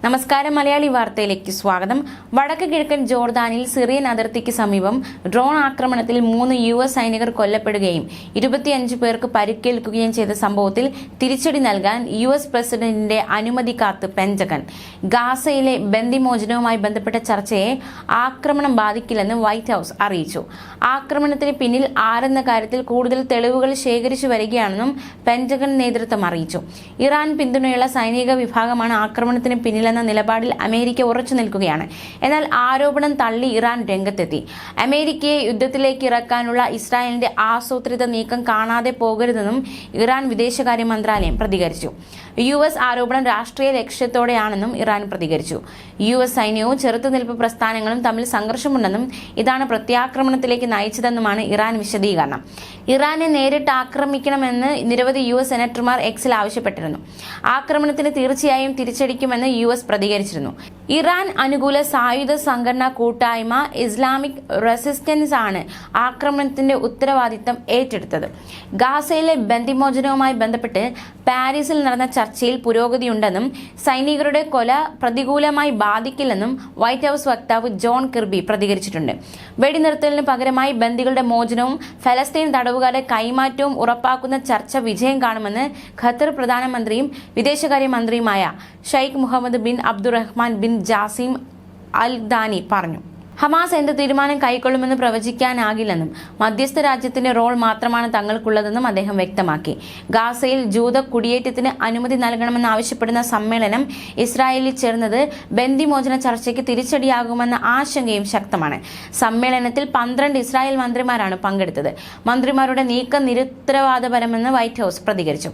നമസ്കാരം. മലയാളി വാർത്തയിലേക്ക് സ്വാഗതം. വടക്ക് കിഴക്കൻ ജോർദാനിൽ സിറിയൻ അതിർത്തിക്ക് സമീപം ഡ്രോൺ ആക്രമണത്തിൽ 3 US സൈനികർ കൊല്ലപ്പെടുകയും 25 പേർക്ക് പരിക്കേൽക്കുകയും ചെയ്ത സംഭവത്തിൽ തിരിച്ചടി നൽകാൻ US പ്രസിഡന്റിന്റെ അനുമതി കാത്ത് പെന്റഗൺ. ഗാസയിലെ ബന്ദിമോചനവുമായി ബന്ധപ്പെട്ട ചർച്ചയെ ആക്രമണം ബാധിക്കില്ലെന്ന് വൈറ്റ് ഹൌസ് അറിയിച്ചു. ആക്രമണത്തിന് പിന്നിൽ ആരെന്ന കാര്യത്തിൽ കൂടുതൽ തെളിവുകൾ ശേഖരിച്ചു വരികയാണെന്നും പെന്റഗൺ നേതൃത്വം അറിയിച്ചു. ഇറാൻ പിന്തുണയുള്ള സൈനിക വിഭാഗമാണ് ആക്രമണത്തിന് പിന്നിലെന്ന നിലപാടിൽ അമേരിക്ക ഉറച്ചു നിൽക്കുകയാണ്. എന്നാൽ ആരോപണം തള്ളി ഇറാൻ രംഗത്തെത്തി. അമേരിക്കയെ യുദ്ധത്തിലേക്ക് ഇറക്കാനുള്ള ഇസ്രായേലിന്റെ ആസൂത്രിത നീക്കം കാണാതെ പോകരുതെന്നും ഇറാൻ വിദേശകാര്യ മന്ത്രാലയം പ്രതികരിച്ചു. US ആരോപണം രാഷ്ട്രീയ ലക്ഷ്യത്തോടെയാണെന്നും ഇറാൻ പ്രതികരിച്ചു. US സൈന്യവും ചെറുത്തുനിൽപ്പ് പ്രസ്ഥാനങ്ങളും തമ്മിൽ സംഘർഷമുണ്ടെന്നും ഇതാണ് പ്രത്യാക്രമണത്തിലേക്ക് നയിച്ചതെന്നുമാണ് ഇറാൻ വിശദീകരണം. ഇറാനെ നേരിട്ട് ആക്രമിക്കണമെന്ന് നിരവധി US സെനറ്റർമാർ എക്സിൽ ആവശ്യപ്പെട്ടിരുന്നു. ആക്രമണത്തിന് തീർച്ചയായും തിരിച്ചടിക്കുമെന്ന് US പ്രതികരിച്ചിരുന്നു. ഇറാൻ അനുകൂല സായുധ സംഘടനാ കൂട്ടായ്മ ഇസ്ലാമിക് റെസിസ്റ്റൻസ് ആണ് ആക്രമണത്തിന്റെ ഉത്തരവാദിത്തം ഏറ്റെടുത്തത്. ഗാസയിലെ ബന്ദിമോചനവുമായി ബന്ധപ്പെട്ട് പാരീസിൽ നടന്ന ചർച്ചയിൽ പുരോഗതിയുണ്ടെന്നും സൈനികരുടെ കൊല പ്രതികൂലമായി ബാധിക്കില്ലെന്നും വൈറ്റ് ഹൌസ് വക്താവ് ജോൺ കിർബി പ്രതികരിച്ചിട്ടുണ്ട്. വെടിനിർത്തലിന് പകരമായി ബന്ദികളുടെ മോചനവും ഫലസ്തീൻ തടവുകാരുടെ കൈമാറ്റവും ഉറപ്പാക്കുന്ന ചർച്ച വിജയം കാണുമെന്ന് ഖത്തർ പ്രധാനമന്ത്രിയും വിദേശകാര്യ മന്ത്രിയുമായ Sheikh Mohammed bin Abdulrahman bin Jassim Al Thani പറഞ്ഞു. ഹമാസ് എന്ത് തീരുമാനം കൈക്കൊള്ളുമെന്ന് പ്രവചിക്കാനാകില്ലെന്നും മധ്യസ്ഥ രാജ്യത്തിന്റെ റോൾ മാത്രമാണ് തങ്ങൾക്കുള്ളതെന്നും അദ്ദേഹം വ്യക്തമാക്കി. ഗാസയിൽ ജൂത കുടിയേറ്റത്തിന് അനുമതി നൽകണമെന്നാവശ്യപ്പെടുന്ന സമ്മേളനം ഇസ്രായേലിൽ ചേർന്നത് ബന്ദിമോചന ചർച്ചയ്ക്ക് തിരിച്ചടിയാകുമെന്ന ആശങ്കയും ശക്തമാണ്. സമ്മേളനത്തിൽ 12 ഇസ്രായേൽ മന്ത്രിമാരാണ് പങ്കെടുത്തത്. മന്ത്രിമാരുടെ നീക്കം നിരുത്തരവാദപരമെന്ന് വൈറ്റ് ഹൌസ് പ്രതികരിച്ചു.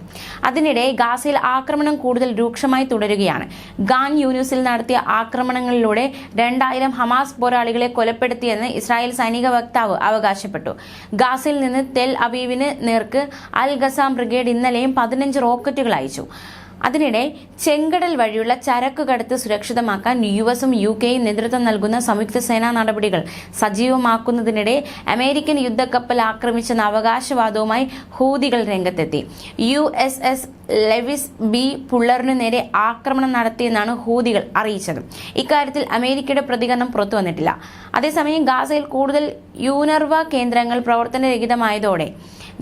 അതിനിടെ ഗാസയിൽ ആക്രമണം കൂടുതൽ രൂക്ഷമായി തുടരുകയാണ്. ഖാൻ യൂനിസിൽ നടത്തിയ ആക്രമണങ്ങളിലൂടെ 2000 ഹമാസ് പോരാളികളെ കൊലപ്പെടുത്തിയെന്ന് ഇസ്രായേൽ സൈനിക വക്താവ് അവകാശപ്പെട്ടു. ഗാസയിൽ നിന്ന് തെൽ അവീവിന് നേർക്ക് അൽ ഖസാം ബ്രിഗേഡ് ഇന്നലെയും 15 റോക്കറ്റുകൾ അയച്ചു. അതിനിടെ ചെങ്കടൽ വഴിയുള്ള ചരക്ക് കടത്ത് സുരക്ഷിതമാക്കാൻ US-ഉം UK-യും നേതൃത്വം നൽകുന്ന സംയുക്ത സേനാ നടപടികൾ സജീവമാക്കുന്നതിനിടെ അമേരിക്കൻ യുദ്ധക്കപ്പൽ ആക്രമിച്ചെന്ന അവകാശവാദവുമായി ഹൂതികൾ രംഗത്തെത്തി. USS ലെവിസ് ബി പുള്ളറിനു നേരെ ആക്രമണം നടത്തിയെന്നാണ് ഹൂതികൾ അറിയിച്ചത്. ഇക്കാര്യത്തിൽ അമേരിക്കയുടെ പ്രതികരണം പുറത്തുവന്നിട്ടില്ല. അതേസമയം ഗാസയിൽ കൂടുതൽ യുനർവ കേന്ദ്രങ്ങൾ പ്രവർത്തനരഹിതമായതോടെ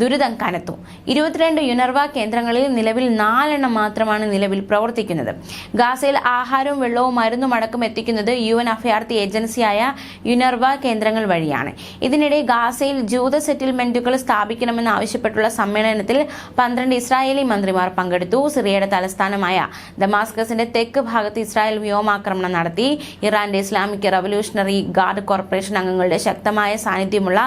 ദുരിതം കനത്തു. 22 യുനർവ കേന്ദ്രങ്ങളിൽ നിലവിൽ 4 എണ്ണം മാത്രമാണ് നിലവിൽ പ്രവർത്തിക്കുന്നത്. ഗാസയിൽ ആഹാരവും വെള്ളവും മരുന്നും അടക്കം എത്തിക്കുന്നത് UN അഭയാർത്ഥി ഏജൻസിയായ യുനർവ കേന്ദ്രങ്ങൾ വഴിയാണ്. ഇതിനിടെ ഗാസയിൽ ജൂത സെറ്റിൽമെന്റുകൾ സ്ഥാപിക്കണമെന്ന് ആവശ്യപ്പെട്ടുള്ള സമ്മേളനത്തിൽ 12 ഇസ്രായേലി മന്ത്രിമാർ പങ്കെടുത്തു. സിറിയയുടെ തലസ്ഥാനമായ ദമാസ്കസിന്റെ തെക്ക് ഭാഗത്ത് ഇസ്രായേൽ വ്യോമാക്രമണം നടത്തി. ഇറാന്റെ ഇസ്ലാമിക് റവല്യൂഷണറി ഗാർഡ് കോർപ്പറേഷൻ അംഗങ്ങളുടെ ശക്തമായ സാന്നിധ്യമുള്ള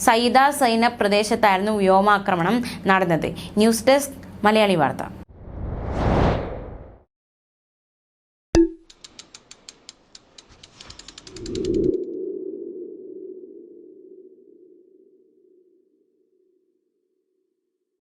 സയ്യിദ സൈനബ് പ്രദേശത്തായിരുന്നു വ്യോമാക്രമണം നടന്നത്. ന്യൂസ് ഡെസ്ക് മലയാളി വാർത്ത.